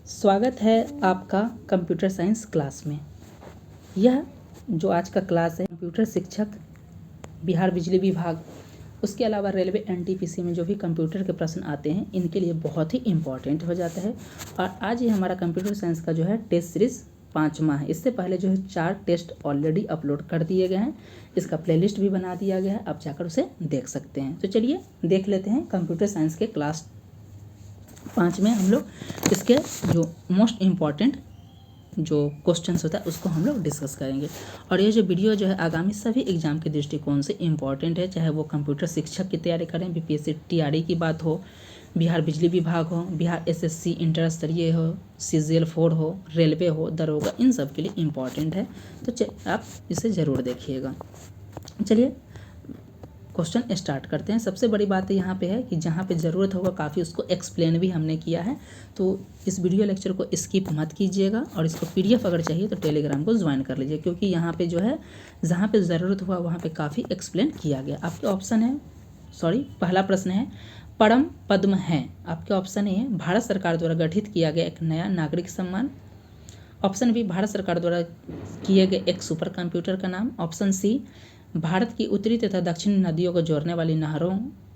स्वागत है आपका कंप्यूटर साइंस क्लास में। यह जो आज का क्लास है कंप्यूटर शिक्षक बिहार बिजली विभाग, उसके अलावा रेलवे एनटीपीसी में जो भी कंप्यूटर के प्रश्न आते हैं इनके लिए बहुत ही इम्पॉर्टेंट हो जाता है। और आज ये हमारा कंप्यूटर साइंस का जो है टेस्ट सीरीज़ 5वां है। इससे पहले जो है 4 टेस्ट ऑलरेडी अपलोड कर दिए गए हैं, इसका प्लेलिस्ट भी बना दिया गया है, आप जाकर उसे देख सकते हैं। तो चलिए देख लेते हैं कंप्यूटर साइंस के क्लास 5 में हम लोग इसके जो मोस्ट इम्पॉर्टेंट जो क्वेश्चंस होता है उसको हम लोग डिस्कस करेंगे। और ये जो वीडियो जो है आगामी सभी एग्जाम के दृष्टिकोण से इम्पॉर्टेंट है, चाहे वो कंप्यूटर शिक्षक की तैयारी करें, बीपीएससी टीआरई की बात हो, बिहार बिजली विभाग हो, बिहार एसएससी इंटर स्तरीय हो, सीजीएल 4 हो, रेलवे हो, दरोगा, इन सब के लिए इम्पॉर्टेंट है। तो आप इसे ज़रूर देखिएगा। चलिए क्वेश्चन स्टार्ट करते हैं। सबसे बड़ी बात यहाँ पे है कि जहाँ पे ज़रूरत होगा काफ़ी उसको एक्सप्लेन भी हमने किया है, तो इस वीडियो लेक्चर को स्किप मत कीजिएगा। और इसको पीडीएफ अगर चाहिए तो टेलीग्राम को ज्वाइन कर लीजिए, क्योंकि यहाँ पे जो है जहाँ पे ज़रूरत हुआ वहाँ पे काफ़ी एक्सप्लेन किया गया। आपके ऑप्शन है, पहला प्रश्न है परम पद्म है। आपके ऑप्शन ए है भारत सरकार द्वारा गठित किया गया एक नया नागरिक सम्मान। ऑप्शन बी भारत सरकार द्वारा किए गए एक सुपर कंप्यूटर का नाम। ऑप्शन सी भारत की उत्तरी तथा दक्षिणी नदियों को जोड़ने वाली नहरों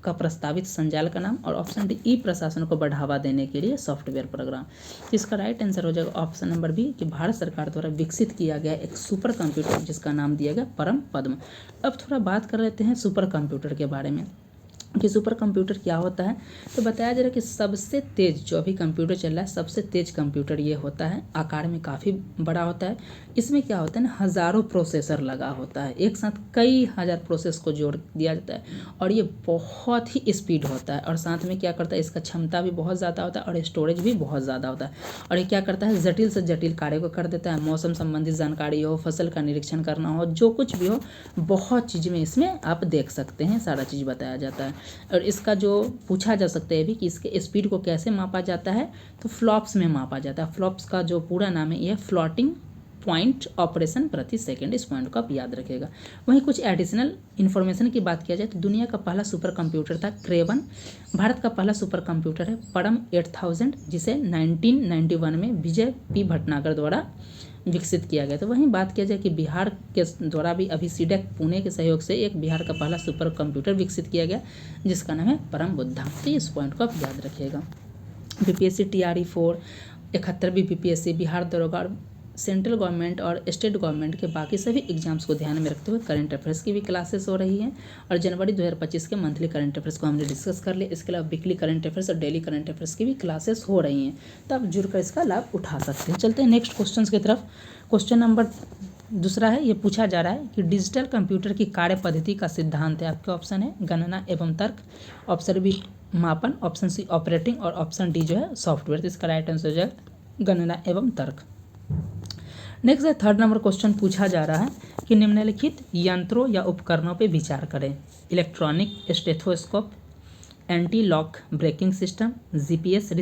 का प्रस्तावित संजाल का नाम। और ऑप्शन डी ई प्रशासन को बढ़ावा देने के लिए सॉफ्टवेयर प्रोग्राम। इसका राइट आंसर हो जाएगा ऑप्शन नंबर बी कि भारत सरकार द्वारा विकसित किया गया एक सुपर कंप्यूटर जिसका नाम दिया गया परम पद्म। अब थोड़ा बात कर लेते हैं सुपर कंप्यूटर के बारे में कि सुपर कंप्यूटर क्या होता है। तो बताया जा रहा है कि सबसे तेज़ जो अभी कंप्यूटर चल रहा है सबसे तेज़ कंप्यूटर ये होता है, आकार में काफ़ी बड़ा होता है। इसमें क्या होता है ना, हज़ारों प्रोसेसर लगा होता है, एक साथ कई हज़ार प्रोसेस को जोड़ दिया जाता है और ये बहुत ही स्पीड होता है। और साथ में क्या करता है, इसका क्षमता भी बहुत ज़्यादा होता है और स्टोरेज भी बहुत ज़्यादा होता है। और ये क्या करता है, जटिल से जटिल कार्य को कर देता है। मौसम संबंधित जानकारी हो, फसल का निरीक्षण करना हो, जो कुछ भी हो, बहुत चीज़ में इसमें आप देख सकते हैं, सारा चीज़ बताया जाता है। और इसका जो पूछा जा सकता है भी कि इसके स्पीड को कैसे मापा जाता है, तो फ्लॉप्स में मापा जाता है। फ्लॉप्स का जो पूरा नाम है यह फ्लोटिंग पॉइंट ऑपरेशन प्रति सेकंड। इस पॉइंट को आप याद रखिएगा। वहीं कुछ एडिशनल इन्फॉर्मेशन की बात किया जाए तो दुनिया का पहला सुपर कंप्यूटर था क्रेवन। भारत का पहला सुपर कंप्यूटर है परम 8000 जिसे 1991 में विजय पी भटनागर द्वारा विकसित किया गया। तो वहीं बात किया जाए कि बिहार के द्वारा भी अभी सीडेक पुणे के सहयोग से एक बिहार का पहला सुपर कंप्यूटर विकसित किया गया जिसका नाम है परम बुद्धा। तो इस पॉइंट को आप याद रखिएगा। बीपीएससी टीआरई 4, 71वीं बीपीएससी, बिहार दरोगा और सेंट्रल गवर्नमेंट और स्टेट गवर्नमेंट के बाकी सभी एग्जाम्स को ध्यान में रखते हुए करंट अफेयर्स की भी क्लासेस हो रही हैं। और जनवरी 2025 के मंथली करंट अफेयर्स को हमने डिस्कस कर लिया। इसके अलावा वीकली करंट अफेयर्स और डेली करंट अफेयर्स की भी क्लासेस हो रही हैं, तो आप जुड़कर इसका लाभ उठा सकते हैं। चलते हैं नेक्स्ट क्वेश्चन की तरफ। क्वेश्चन नंबर दूसरा है, ये पूछा जा रहा है कि डिजिटल कंप्यूटर की कार्य पद्धति का सिद्धांत है। आपके ऑप्शन है गणना एवं तर्क, ऑप्शन बी मापन, ऑप्शन सी ऑपरेटिंग और ऑप्शन डी जो है सॉफ्टवेयर। तो इसका राइट आंसर हो जाएगा गणना एवं तर्क। नेक्स्ट है थर्ड नंबर क्वेश्चन पूछा जा रहा है कि निम्नलिखित यंत्रों या उपकरणों पर विचार करें। Electronic stethoscope, anti lock braking system, GPS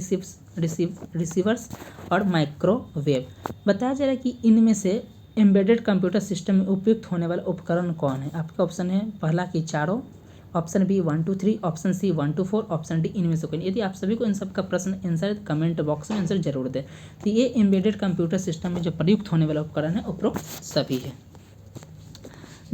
receivers और माइक्रोवेव। बताया जा रहा है कि इनमें से एम्बेडेड कंप्यूटर सिस्टम में उपयुक्त होने वाला उपकरण कौन है। आपका ऑप्शन है पहला कि चारों, option B 1 2 3, option C 1 2 4, option D इनमें से कोई। यदि आप सभी को इन सब का प्रश्न आंसर कमेंट बॉक्स में आंसर जरूर दें। तो ये एम्बेडेड कंप्यूटर सिस्टम में जो प्रयुक्त होने वाला उपकरण है उपरोक्त सभी है।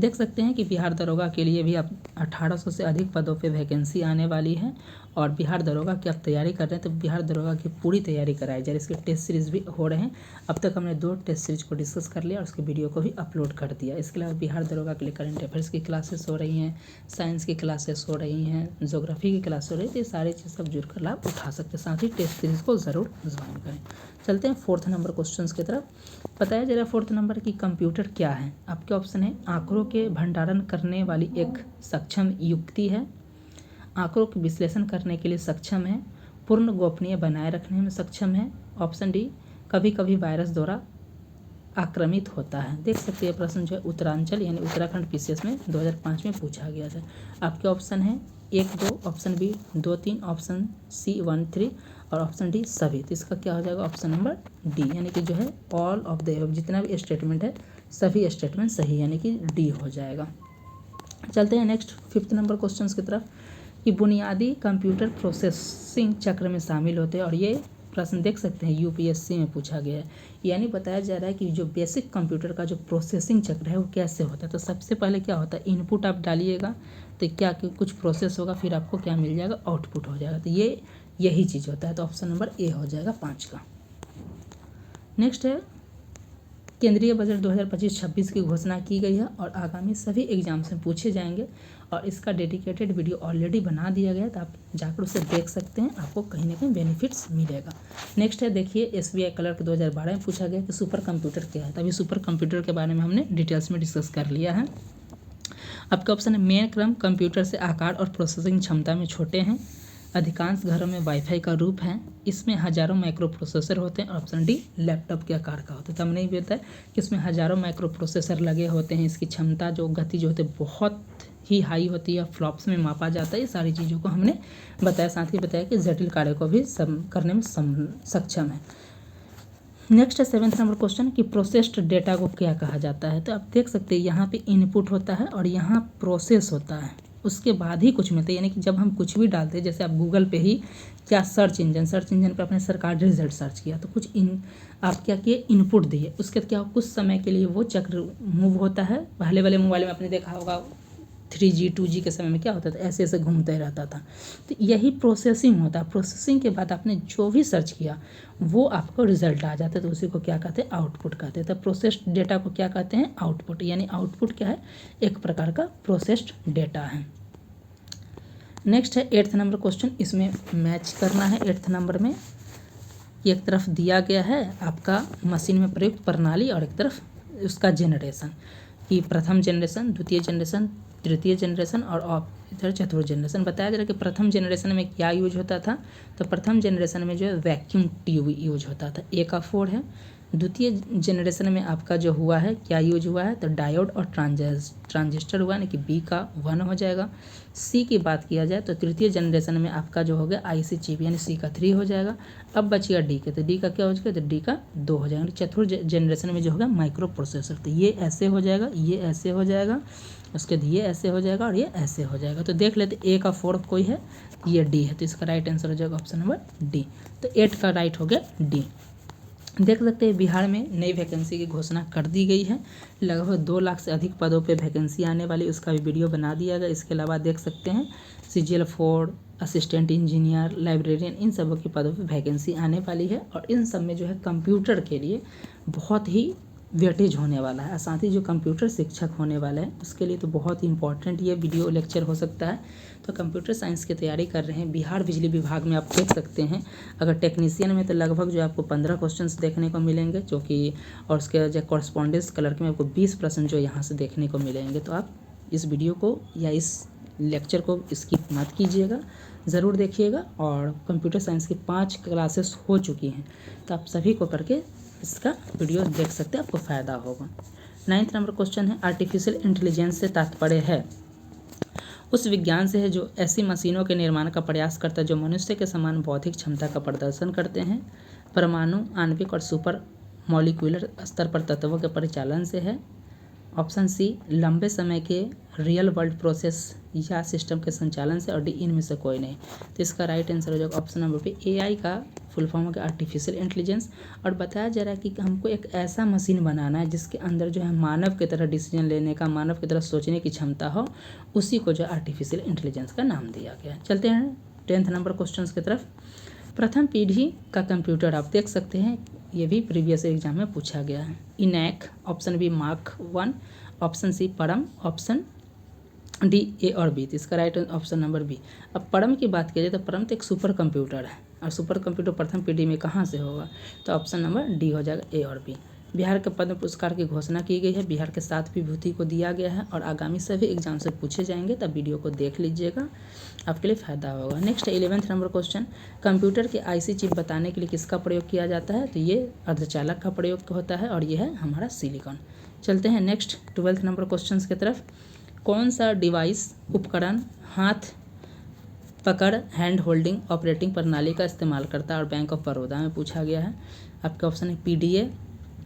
देख सकते हैं कि बिहार दरोगा के लिए भी अब 1800 से अधिक पदों पे वैकेंसी आने वाली है। और बिहार दरोगा की आप तैयारी कर रहे हैं तो बिहार दरोगा की पूरी तैयारी कराई जा रही है। इसके टेस्ट सीरीज़ भी हो रहे हैं। अब तक हमने 2 टेस्ट सीरीज को डिस्कस कर लिया और उसके वीडियो को भी अपलोड कर दिया। इसके अलावा बिहार दरोगा के लिए करंट अफेयर्स की क्लासेस हो रही हैं, साइंस की क्लासेस हो रही हैं, ज्योग्राफी की क्लास हो रही है। तो ये सारी चीज़ सब जुड़कर लाभ उठा सकते हैं। साथ ही टेस्ट सीरीज़ को ज़रूर ज्वाइन करें। चलते हैं फोर्थ नंबर क्वेश्चन की तरफ। बताया जा रहा है फोर्थ नंबर की कंप्यूटर क्या है। आपके ऑप्शन है आंकड़ों के भंडारण करने वाली एक सक्षम युक्ति है, आंकड़ों के विश्लेषण करने के लिए सक्षम है, पूर्ण गोपनीय बनाए रखने में सक्षम है, ऑप्शन डी कभी कभी वायरस द्वारा आक्रमित होता है। देख सकते हैं प्रश्न जो है उत्तरांचल यानी उत्तराखंड पीसीएस में 2005 में पूछा गया था। आपके ऑप्शन है 1 2, ऑप्शन बी 2 3, ऑप्शन सी 1 3 और ऑप्शन डी सभी। तो इसका क्या हो जाएगा ऑप्शन नंबर डी, यानी कि जो है ऑल ऑफ द जितना भी स्टेटमेंट है सभी स्टेटमेंट सही, यानी कि डी हो जाएगा। चलते हैं नेक्स्ट फिफ्थ नंबर क्वेश्चन की तरफ कि बुनियादी कंप्यूटर प्रोसेसिंग चक्र में शामिल होते हैं और ये प्रश्न देख सकते हैं यूपीएससी में पूछा गया है। यानी बताया जा रहा है कि जो बेसिक कंप्यूटर का जो प्रोसेसिंग चक्र है वो कैसे होता है। तो सबसे पहले क्या होता है, इनपुट आप डालिएगा तो क्या कुछ प्रोसेस होगा, फिर आपको क्या मिल जाएगा, आउटपुट हो जाएगा। तो यही चीज़ होता है। तो ऑप्शन नंबर ए हो जाएगा 5 का। नेक्स्ट है केंद्रीय बजट 2025-26 की घोषणा की गई है और आगामी सभी एग्जाम से पूछे जाएंगे और इसका डेडिकेटेड वीडियो ऑलरेडी बना दिया गया है, तो आप जाकर उसे देख सकते हैं, आपको कहीं ना कहीं बेनिफिट्स मिलेगा। नेक्स्ट है देखिए एसबीआई क्लर्क 2012 में पूछा गया कि सुपर कंप्यूटर क्या है। तभी सुपर कंप्यूटर के बारे में हमने डिटेल्स में डिस्कस कर लिया है। आपका ऑप्शन है मेन क्रम कंप्यूटर से आकार और प्रोसेसिंग क्षमता में छोटे हैं, अधिकांश घरों में वाईफाई का रूप है, इसमें हजारों माइक्रो प्रोसेसर होते हैं। और ऑप्शन डी लैपटॉप के आकार का होता है। तो हमने ये बताया कि इसमें हजारों माइक्रो प्रोसेसर लगे होते हैं, इसकी क्षमता जो गति जो होती है बहुत ही हाई होती है, फ्लॉप्स में मापा जाता है। ये सारी चीज़ों को हमने बताया, साथ ही बताया कि जटिल कार्य को भी करने में सक्षम है। नेक्स्ट है 7th नंबर क्वेश्चन कि प्रोसेस्ड डेटा को क्या कहा जाता है। तो आप देख सकते हैं यहाँ पे इनपुट होता है और यहाँ प्रोसेस होता है, उसके बाद ही कुछ मिलता है। यानी कि जब हम कुछ भी डालते हैं, जैसे आप गूगल पे ही क्या सर्च इंजन पे अपने सरकारी रिजल्ट सर्च किया, तो कुछ आप क्या किए, इनपुट दिए, उसके क्या कुछ समय के लिए वो चक्र मूव होता है। पहले वाले मोबाइल में आपने देखा होगा 3G 2G के समय में क्या होता था, ऐसे ऐसे घूमते रहता था। तो यही प्रोसेसिंग होता है। प्रोसेसिंग के बाद आपने जो भी सर्च किया वो आपको रिजल्ट आ जाता है, तो उसी को क्या कहते हैं, आउटपुट कहते हैं। तो प्रोसेस्ड डेटा को क्या कहते हैं, आउटपुट। यानी आउटपुट क्या है, एक प्रकार का प्रोसेस्ड डेटा है। नेक्स्ट है 8th नंबर क्वेश्चन, इसमें मैच करना है। 8th नंबर में एक तरफ दिया गया है आपका मशीन में प्रयुक्त प्रणाली और एक तरफ उसका जनरेशन, कि प्रथम जनरेशन, द्वितीय जनरेशन, तृतीय जनरेशन और इधर चतुर्थ जनरेशन। बताया जा रहा है कि प्रथम जनरेशन में क्या यूज होता था। तो प्रथम जनरेशन में जो है वैक्यूम ट्यूब यूज होता था, ए का 4 है। द्वितीय जनरेशन में आपका जो हुआ है क्या यूज हुआ है, तो डायोड और ट्रांजिस्टर हुआ, यानी कि बी का 1 हो जाएगा। सी की बात किया जाए तो तृतीय जनरेशन में आपका जो हो गया आईसी चिप, यानी सी का 3 हो जाएगा। अब बचिएगा डी के, तो डी का क्या हो जाएगा, तो डी का 2 हो जाएगा। चतुर्थ जनरेशन में जो होगा माइक्रो प्रोसेसर, तो ये ऐसे हो जाएगा, ये ऐसे हो जाएगा, उसके बाद ये ऐसे हो जाएगा और ये ऐसे हो जाएगा। तो देख लेते ए का 4 कोई है, ये डी है, तो इसका राइट आंसर हो जाएगा ऑप्शन नंबर डी। तो 8 का राइट हो गया डी। देख सकते हैं बिहार में नई वैकेंसी की घोषणा कर दी गई है। लगभग 2 लाख से अधिक पदों पे वैकेंसी आने वाली, उसका भी वीडियो बना दिया गया। इसके अलावा देख सकते हैं CGL 4, असिस्टेंट इंजीनियर, लाइब्रेरियन, इन सबों के पदों पे वैकेंसी आने वाली है। और इन सब में जो है कंप्यूटर के लिए बहुत ही वेटेज होने वाला है, साथ ही जो कंप्यूटर शिक्षक होने वाले हैं उसके लिए तो बहुत ही इंपॉर्टेंट ये वीडियो लेक्चर हो सकता है। तो कंप्यूटर साइंस की तैयारी कर रहे हैं बिहार बिजली विभाग में, आप देख सकते हैं। अगर टेक्नीशियन में तो लगभग जो आपको 15 क्वेश्चंस देखने को मिलेंगे, जो कि और उसके जो कॉरस्पॉन्डेंस क्लर्क में आपको 20 प्रश्न जो यहाँ से देखने को मिलेंगे। तो आप इस वीडियो को या इस लेक्चर को स्किप मत कीजिएगा, ज़रूर देखिएगा। और कंप्यूटर साइंस की 5 क्लासेस हो चुकी हैं, तो आप सभी को करके इसका वीडियो देख सकते हैं, आपको फ़ायदा होगा। 9th नंबर क्वेश्चन है आर्टिफिशियल इंटेलिजेंस से तात्पर्य है उस विज्ञान से है जो ऐसी मशीनों के निर्माण का प्रयास करता है जो मनुष्य के समान बौद्धिक क्षमता का प्रदर्शन करते हैं। परमाणु, आणविक और सुपर मॉलिक्यूलर स्तर पर तत्वों के परिचालन से है। ऑप्शन सी लंबे समय के रियल वर्ल्ड प्रोसेस या सिस्टम के संचालन से, और डी इनमें से कोई नहीं। तो इसका राइट आंसर हो जाएगा ऑप्शन नंबर पे AI का फुल फॉर्म हो गया आर्टिफिशियल इंटेलिजेंस। और बताया जा रहा है कि हमको एक ऐसा मशीन बनाना है जिसके अंदर जो है मानव की तरह डिसीजन लेने का, मानव की तरह सोचने की क्षमता हो, उसी को जो आर्टिफिशियल इंटेलिजेंस का नाम दिया गया। चलते हैं 10th नंबर क्वेश्चन की तरफ। प्रथम पीढ़ी का कंप्यूटर आप देख सकते हैं, ये भी प्रीवियस एग्जाम में पूछा गया है। ENIAC, option B mark 1, option C Param, option D A और बी। तो इसका राइट ऑप्शन नंबर बी। अब परम की बात की जाए तो परम तो एक सुपर कंप्यूटर है, और सुपर कंप्यूटर प्रथम पीढ़ी में कहाँ से होगा, तो ऑप्शन नंबर डी हो जाएगा, ए और बी। बिहार के पद्म पुरस्कार की घोषणा की गई है, बिहार के 7 विभूति को दिया गया है और आगामी सभी एग्जाम से पूछे जाएंगे, तब वीडियो को देख लीजिएगा, आपके लिए फ़ायदा होगा। Next 11th number question, computer के IC चिप बताने के लिए किसका प्रयोग किया जाता है, तो ये अर्धचालक का प्रयोग होता है और ये है हमारा सिलिकॉन। चलते हैं नेक्स्ट 12th नंबर क्वेश्चन की तरफ। कौन सा डिवाइस, उपकरण हाथ पकड़ हैंड होल्डिंग ऑपरेटिंग प्रणाली का इस्तेमाल करता है और बैंक ऑफ बड़ौदा में पूछा गया है। आपका ऑप्शन है PDA,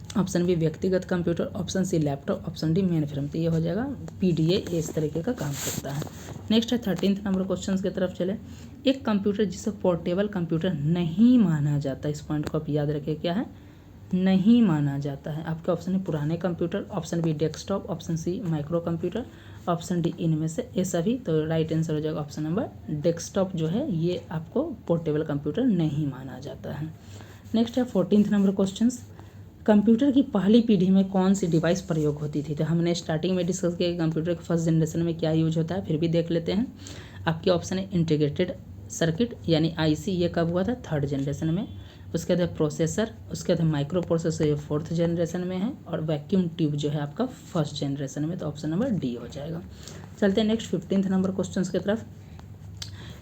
ऑप्शन बी व्यक्तिगत computer, option C laptop, option D mainframe. तो ये हो जाएगा PDA, इस तरीके का काम करता है। नेक्स्ट है 13th नंबर क्वेश्चन की तरफ चले। एक कंप्यूटर जिसे पोर्टेबल कंप्यूटर नहीं माना जाता, इस पॉइंट को आप याद रखिए, क्या है, नहीं माना जाता है। आपके ऑप्शन है पुराने computer, option B desktop, option C micro computer, option D इनमें से ये सभी। तो राइट आंसर हो जाएगा ऑप्शन नंबर डेस्कटॉप जो है ये आपको पोर्टेबल कंप्यूटर नहीं माना जाता है। नेक्स्ट है 14th नंबर क्वेश्चन। कंप्यूटर की पहली पीढ़ी में कौन सी डिवाइस प्रयोग होती थी? तो हमने स्टार्टिंग में डिस्कस किया कि कंप्यूटर के फर्स्ट जनरेशन में क्या यूज होता है, फिर भी देख लेते हैं। आपके ऑप्शन है इंटीग्रेटेड सर्किट यानी IC, ये कब हुआ था? 3rd जनरेशन में। उसके बाद प्रोसेसर, उसके बाद माइक्रो प्रोसेसर, ये 4th जनरेशन में है, और वैक्यूम ट्यूब जो है आपका 1st जनरेशन में। तो ऑप्शन नंबर डी हो जाएगा। चलते हैं नेक्स्ट 15th नंबर क्वेश्चन की तरफ।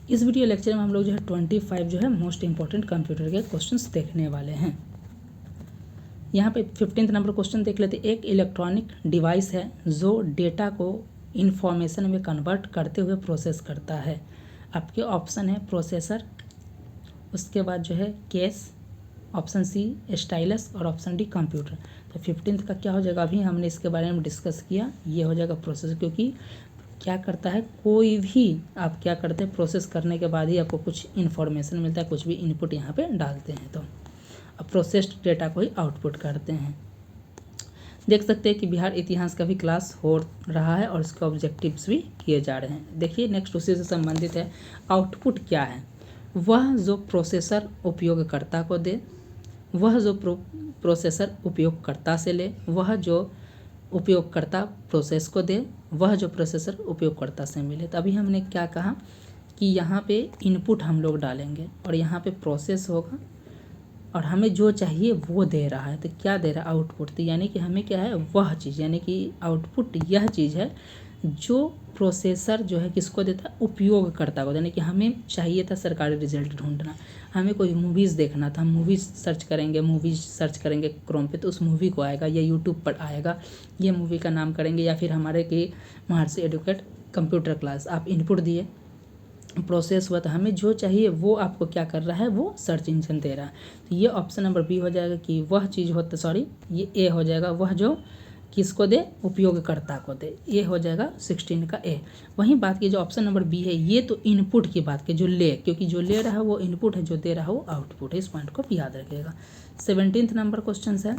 इस वीडियो लेक्चर में हम लोग जो है 25 जो है मोस्ट इंपॉर्टेंट कंप्यूटर के क्वेश्चंस देखने वाले हैं। यहाँ पे 15th नंबर क्वेश्चन देख लेते। एक इलेक्ट्रॉनिक डिवाइस है जो डेटा को इंफॉर्मेशन में कन्वर्ट करते हुए प्रोसेस करता है। आपके ऑप्शन है प्रोसेसर, उसके बाद जो है केस, ऑप्शन सी स्टाइलस, और ऑप्शन डी कंप्यूटर। तो 15th का क्या हो जाएगा? अभी हमने इसके बारे में डिस्कस किया, ये हो जाएगा प्रोसेसर, क्योंकि क्या करता है, कोई भी आप क्या करते हैं, प्रोसेस करने के बाद ही आपको कुछ इन्फॉर्मेशन मिलता है, कुछ भी इनपुट यहाँ पे डालते हैं तो अब प्रोसेस्ड डेटा को ही आउटपुट करते हैं। देख सकते हैं कि बिहार इतिहास का भी क्लास हो रहा है और इसके ऑब्जेक्टिव्स भी किए जा रहे हैं। देखिए नेक्स्ट उसी से संबंधित है। आउटपुट क्या है? वह जो प्रोसेसर उपयोगकर्ता को दे, वह जो प्रोसेसर उपयोगकर्ता से ले, वह जो उपयोगकर्ता प्रोसेस को दे, वह जो प्रोसेसर उपयोगकर्ता से मिले। तभी हमने क्या कहा कि यहाँ पे इनपुट हम लोग डालेंगे और यहाँ पे प्रोसेस होगा और हमें जो चाहिए वो दे रहा है। तो क्या दे रहा है? आउटपुट। तो यानी कि हमें क्या है, वह चीज़, यानी कि आउटपुट यह चीज़ है जो प्रोसेसर जो है किसको देता है? उपयोगकर्ता को। यानी कि हमें चाहिए था सरकारी रिजल्ट ढूंढना, हमें कोई मूवीज़ देखना था, हम मूवीज़ सर्च करेंगे क्रोम पे तो उस मूवी को आएगा, या यूट्यूब पर आएगा, ये मूवी का नाम करेंगे, या फिर हमारे की महर्षि एडुकेट कंप्यूटर क्लास, आप इनपुट दिए, प्रोसेस हुआ, तो हमें जो चाहिए वो आपको क्या कर रहा है, वो सर्च इंजन दे रहा है। तो ये ऑप्शन नंबर बी हो जाएगा कि वह चीज़ होता, सॉरी ये ए हो जाएगा, वह जो किसको दे? उपयोगकर्ता को दे। ये हो जाएगा 16 का ए। वहीं बात की जो ऑप्शन नंबर बी है, ये तो इनपुट की बात की, जो ले, क्योंकि जो ले रहा है वो इनपुट है, जो दे रहा है वो आउटपुट है। इस पॉइंट को याद रखिएगा। 17th नंबर क्वेश्चन है,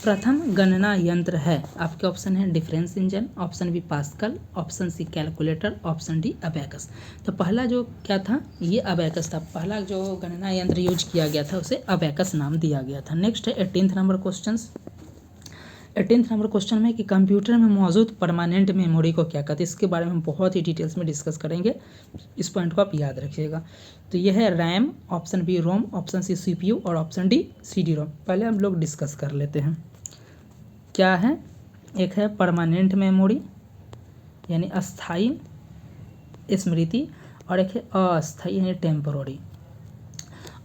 प्रथम गणना यंत्र है। आपके ऑप्शन है difference engine, option B Pascal, option C calculator, option D abacus. तो पहला जो क्या था, ये अबैकस था। पहला जो गणना यंत्र यूज किया गया था उसे अबैकस नाम दिया गया था। नेक्स्ट है 18th number question. 18th number question में कि कंप्यूटर में मौजूद परमानेंट मेमोरी को क्या कहते हैं, इसके बारे में हम बहुत ही डिटेल्स में डिस्कस करेंगे। इस पॉइंट को आप याद रखिएगा। तो यह है RAM, option B ROM, option C CPU और ऑप्शन डी CD-ROM। पहले हम लोग डिस्कस कर लेते हैं क्या है। एक है परमानेंट मेमोरी यानी अस्थाई स्मृति, और एक है अस्थाई यानी टेम्पोररी।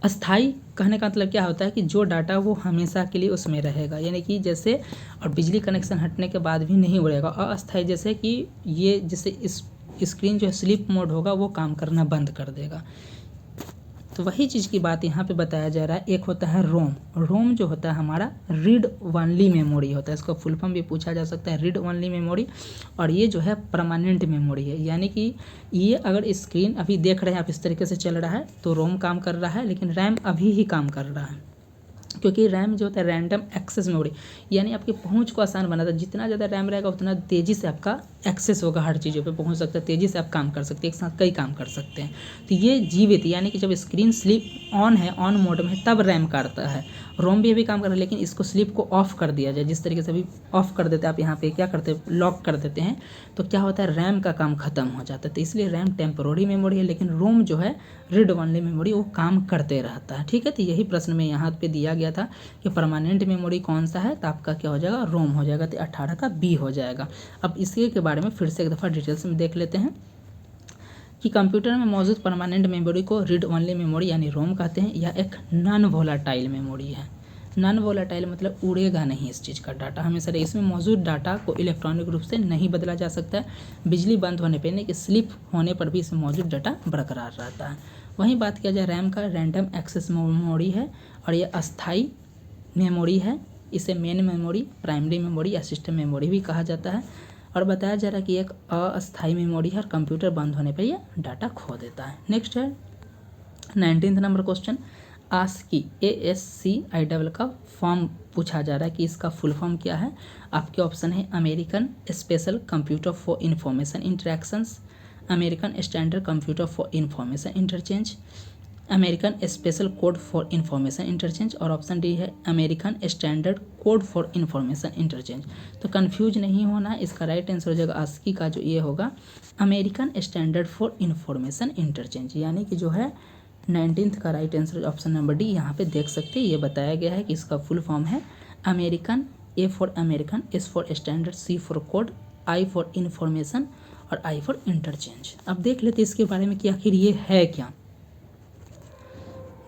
अस्थाई कहने का मतलब क्या होता है कि जो डाटा वो हमेशा के लिए उसमें रहेगा, यानी कि जैसे और बिजली कनेक्शन हटने के बाद भी नहीं उड़ेगा। अस्थाई जैसे कि ये जैसे इस स्क्रीन जो है स्लीप मोड होगा वो काम करना बंद कर देगा। तो वही चीज़ की बात यहाँ पे बताया जा रहा है। एक होता है रोम। रोम जो होता है हमारा रीड ओनली मेमोरी होता है, इसका फुल फॉर्म भी पूछा जा सकता है, रीड ओनली मेमोरी। और ये जो है परमानेंट मेमोरी है, यानी कि ये अगर स्क्रीन अभी देख रहे हैं आप इस तरीके से चल रहा है तो रोम काम कर रहा है, लेकिन रैम अभी ही काम कर रहा है, क्योंकि रैम जो होता है रैंडम एक्सेस मेमोरी, यानी आपकी पहुंच को आसान बनाता है। जितना ज़्यादा रैम रहेगा उतना तेज़ी से आपका एक्सेस होगा, हर चीज़ों पे पहुंच सकता है, तेज़ी से आप काम कर सकते हैं, एक साथ कई काम कर सकते हैं। तो ये जीवित, यानी कि जब स्क्रीन स्लीप ऑन है, ऑन मोड में है, तब रैम करता है। रोम भी अभी काम कर रहा है, लेकिन इसको स्लीप को ऑफ कर दिया जाए, जिस तरीके से अभी ऑफ कर देते हैं आप, यहाँ पे क्या करते हैं, लॉक कर देते हैं, तो क्या होता है, रैम का काम खत्म हो जाता है। तो इसलिए रैम टेम्पोररी मेमोरी है, लेकिन रोम जो है रीड ओनली मेमोरी, वो काम करते रहता है। ठीक है, तो यही प्रश्न में यहाँ पे दिया गया था कि परमानेंट मेमोरी कौन सा है, तो आपका क्या हो जाएगा, रोम हो जाएगा। तो 18 का बी हो जाएगा। अब इसी के बारे में फिर से एक दफ़ा डिटेल्स में देख लेते हैं कि कंप्यूटर में मौजूद परमानेंट मेमोरी को रीड ओनली मेमोरी यानी रोम कहते हैं, या एक नॉन वोलाटाइल मेमोरी है। नॉन वोलाटाइल मतलब उड़ेगा नहीं, इस चीज़ का डाटा हमेशा रहे। इसमें मौजूद डाटा को इलेक्ट्रॉनिक रूप से नहीं बदला जा सकता है, बिजली बंद होने पर यानी कि स्लिप होने पर भी इसमें मौजूद डाटा बरकरार रहता है। वहीं बात किया जाए रैम का, रैंडम एक्सेस मेमोरी है और ये अस्थाई मेमोरी है, इसे मेन मेमोरी, प्राइमरी मेमोरी या सिस्टम मेमोरी भी कहा जाता है। और बताया जा रहा है कि एक अस्थायी मेमोरी है और कंप्यूटर बंद होने पर यह डाटा खो देता है। नेक्स्ट है 19 नंबर क्वेश्चन, ASCII ASCII का फॉर्म पूछा जा रहा है कि इसका फुल फॉर्म क्या है। आपके ऑप्शन है American special computer for information interactions, American standard computer for information interchange, American special code for information interchange, और ऑप्शन डी है American standard code for information interchange. तो कंफ्यूज नहीं होना, इसका राइट आंसर हो जाएगा ASCII का जो ये होगा American standard for information interchange, यानी कि जो है 19th का right answer option number D. यहाँ पे देख सकते हैं ये बताया गया है कि इसका फुल फॉर्म है American, A for American, S for standard, C for code, I for information और I फॉर इंटरचेंज। अब देख लेते हैं इसके बारे में कि आखिर ये है क्या,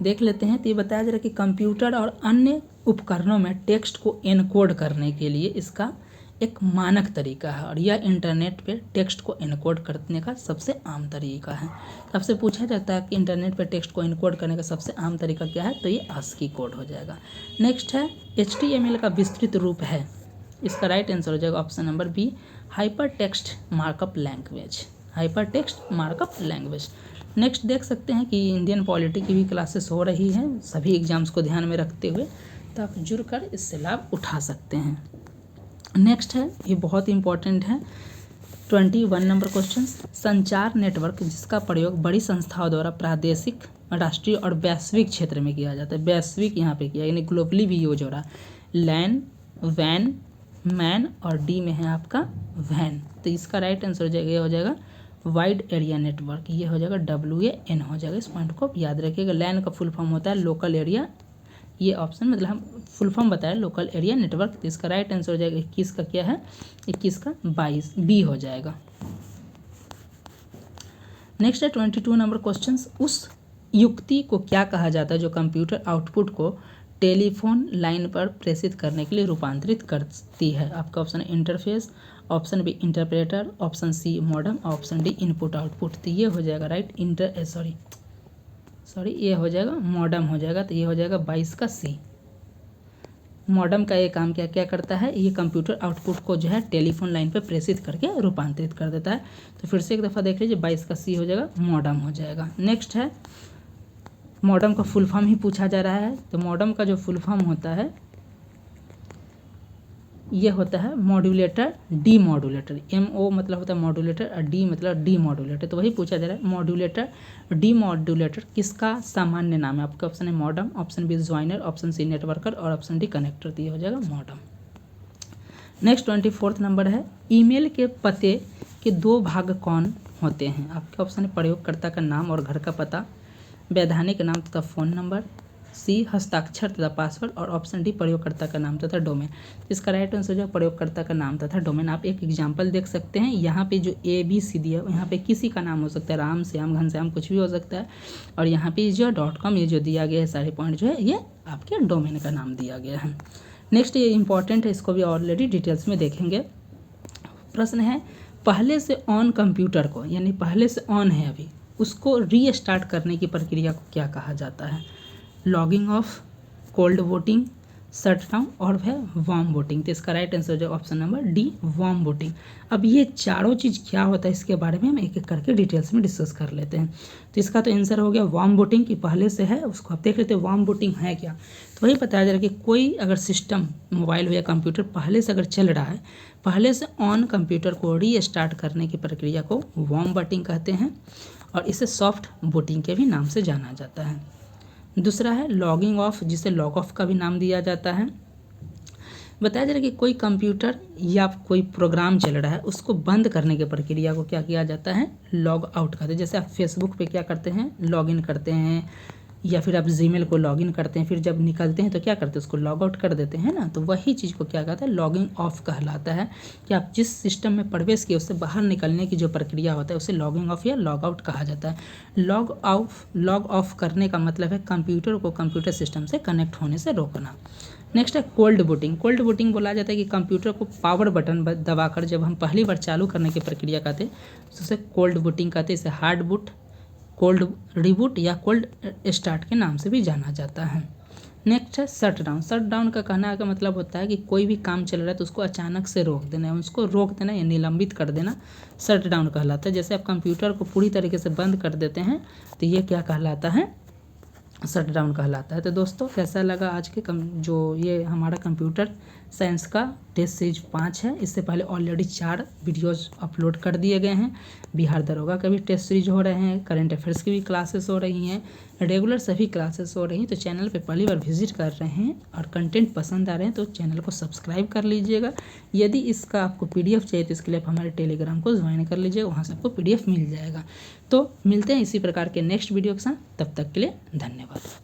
देख लेते हैं। तो ये बताया जा रहा है कि कंप्यूटर और अन्य उपकरणों में टेक्स्ट को एनकोड करने के लिए इसका एक मानक तरीका है, और यह इंटरनेट पे टेक्स्ट को एनकोड करने का सबसे आम तरीका है। सबसे पूछा जाता है कि इंटरनेट पे टेक्स्ट को एनकोड करने का सबसे आम तरीका क्या है, तो ये ASCII कोड हो जाएगा। नेक्स्ट है HTML का विस्तृत रूप है, इसका राइट आंसर हो जाएगा option number B hyper text markup language, hyper text markup language. Next देख सकते हैं कि इंडियन पॉलिटी की भी क्लासेस हो रही हैं सभी एग्जाम्स को ध्यान में रखते हुए, तो आप जुड़कर इससे लाभ उठा सकते हैं। नेक्स्ट है, ये बहुत इंपॉर्टेंट है, 21 नंबर क्वेश्चन, संचार नेटवर्क जिसका प्रयोग बड़ी संस्थाओं द्वारा प्रादेशिक, राष्ट्रीय और वैश्विक क्षेत्र में किया जाता है। वैश्विक यहाँ पे किया यानी ग्लोबली भी यूज हो रहा है। लैन, वैन, मैन और डी में है आपका वैन, तो इसका राइट आंसर हो जाएगा, ये हो जाएगा वाइड एरिया नेटवर्क, ये हो जाएगा WAN हो जाएगा। इस पॉइंट को याद रखिएगा। लैन का फुल फॉर्म होता है लोकल एरिया, ये ऑप्शन मतलब हम फुल फॉर्म बताया लोकल एरिया नेटवर्क, तो इसका राइट आंसर हो जाएगा 21 का क्या है, 21 का 22 बी हो जाएगा। नेक्स्ट है 22 नंबर क्वेश्चन, उस युक्ति को क्या कहा जाता है जो कंप्यूटर आउटपुट को टेलीफोन लाइन पर प्रेषित करने के लिए रूपांतरित करती है। आपका ऑप्शन है interface, option B interpreter, option C modem, option D input output. तो ये हो जाएगा राइट ये हो जाएगा मॉडेम हो जाएगा, तो ये हो जाएगा 22 का सी। मॉडेम का ये काम क्या क्या करता है, ये कंप्यूटर आउटपुट को जो है टेलीफोन लाइन पे प्रेषित करके रूपांतरित कर देता है। तो फिर से एक दफ़ा देख लीजिए, 22 का सी हो जाएगा मॉडेम हो जाएगा। नेक्स्ट है मॉडेम का फुल फॉर्म ही पूछा जा रहा है, तो मॉडेम का जो फुल फॉर्म होता है ये होता है मॉड्यूलेटर डी मॉड्यूलेटर, MO मतलब होता है मॉड्यूलेटर और डी मतलब डी मॉड्यूलेटर, तो वही पूछा जा रहा है मॉड्यूलेटर डी मॉड्यूलेटर किसका सामान्य नाम है। आपका ऑप्शन है modem, option B joiner, option C networker और ऑप्शन डी कनेक्टर, तो ये हो जाएगा मॉडेम। नेक्स्ट 24 नंबर है, ईमेल के पते के 2 भाग कौन होते हैं। आपके ऑप्शन है प्रयोगकर्ता का नाम और घर का पता, वैधानिक नाम तथा फ़ोन नंबर, सी हस्ताक्षर तथा पासवर्ड और ऑप्शन डी प्रयोगकर्ता का नाम तथा डोमेन। इसका राइट आंसर जो प्रयोगकर्ता का नाम तथा डोमेन। आप एक एग्जांपल देख सकते हैं, यहाँ पे जो ABCD है यहाँ पे किसी का नाम हो सकता है, राम, श्याम, घनश्याम, कुछ भी हो सकता है। और यहाँ पे जो .com ये जो दिया गया है सारे पॉइंट जो है ये आपके डोमेन का नाम दिया गया है। नेक्स्ट ये इंपॉर्टेंट है, इसको भी ऑलरेडी डिटेल्स में देखेंगे। प्रश्न है, पहले से ऑन कंप्यूटर को यानी पहले से ऑन है अभी उसको रीस्टार्ट करने की प्रक्रिया को क्या कहा जाता है। Logging off, cold booting, shut down और है वार्म बूटिंग। तो इसका राइट आंसर जो option number D warm booting. अब ये चारों चीज़ क्या होता है इसके बारे में हम एक एक करके डिटेल्स में डिस्कस कर लेते हैं। तो इसका तो आंसर हो गया वार्म बूटिंग की पहले से है, उसको आप देख लेते हैं वार्म बूटिंग है क्या। तो वही बताया जा रहा है कि कोई अगर सिस्टम मोबाइल हो या कंप्यूटर पहले से अगर चल रहा है, पहले से ऑन कंप्यूटर को रीस्टार्ट करने की प्रक्रिया को वार्म बूटिंग कहते हैं और इसे सॉफ्ट बूटिंग के भी नाम से जाना जाता है। दूसरा है लॉगिंग ऑफ, जिसे लॉग ऑफ का भी नाम दिया जाता है। बताया जा रहा है कि कोई कंप्यूटर या कोई प्रोग्राम चल रहा है उसको बंद करने की प्रक्रिया को क्या किया जाता है, लॉग आउट करते हैं। जैसे आप फेसबुक पे क्या करते हैं, लॉगिन करते हैं, या फिर आप जीमेल को लॉगिन करते हैं, फिर जब निकलते हैं तो क्या करते हैं उसको लॉग आउट कर देते हैं ना। तो वही चीज़ को क्या कहता है, लॉगिंग ऑफ कहलाता है कि आप जिस सिस्टम में प्रवेश किए उससे बाहर निकलने की जो प्रक्रिया होता है उसे लॉगिंग ऑफ या लॉग आउट कहा जाता है। लॉग ऑफ करने का मतलब है कंप्यूटर को कंप्यूटर सिस्टम से कनेक्ट होने से रोकना। नेक्स्ट है कोल्ड बूटिंग। कोल्ड बूटिंग बोला जाता है कि कंप्यूटर को पावर बटन दबाकर जब हम पहली बार चालू करने की प्रक्रिया कहते हैं तो उसे कोल्ड बूटिंग कहते हैं। इसे हार्ड बूट, कोल्ड रिबूट या कोल्ड स्टार्ट के नाम से भी जाना जाता है। नेक्स्ट है शट डाउन। शट डाउन का कहना का मतलब होता है कि कोई भी काम चल रहा है तो उसको अचानक से रोक देना, उसको रोक देना या निलंबित कर देना शट डाउन कहलाता है। जैसे आप कंप्यूटर को पूरी तरीके से बंद कर देते हैं तो ये क्या कहलाता है, शट डाउन कहलाता है। तो दोस्तों कैसा लगा आज के जो ये हमारा कंप्यूटर साइंस का टेस्ट सीरीज 5 है। इससे पहले ऑलरेडी 4 वीडियोस अपलोड कर दिए गए हैं। बिहार दरोगा का भी टेस्ट सीरीज हो रहे हैं, करंट अफेयर्स की भी क्लासेस हो रही हैं, रेगुलर सभी क्लासेस हो रही हैं। तो चैनल पे पहली बार विजिट कर रहे हैं और कंटेंट पसंद आ रहे हैं तो चैनल को सब्सक्राइब कर लीजिएगा। यदि इसका आपको PDF चाहिए तो इसके लिए आप हमारे टेलीग्राम को ज्वाइन कर लीजिएगा, वहाँ से आपको PDF मिल जाएगा। तो मिलते हैं इसी प्रकार के नेक्स्ट वीडियो के साथ, तब तक के लिए धन्यवाद।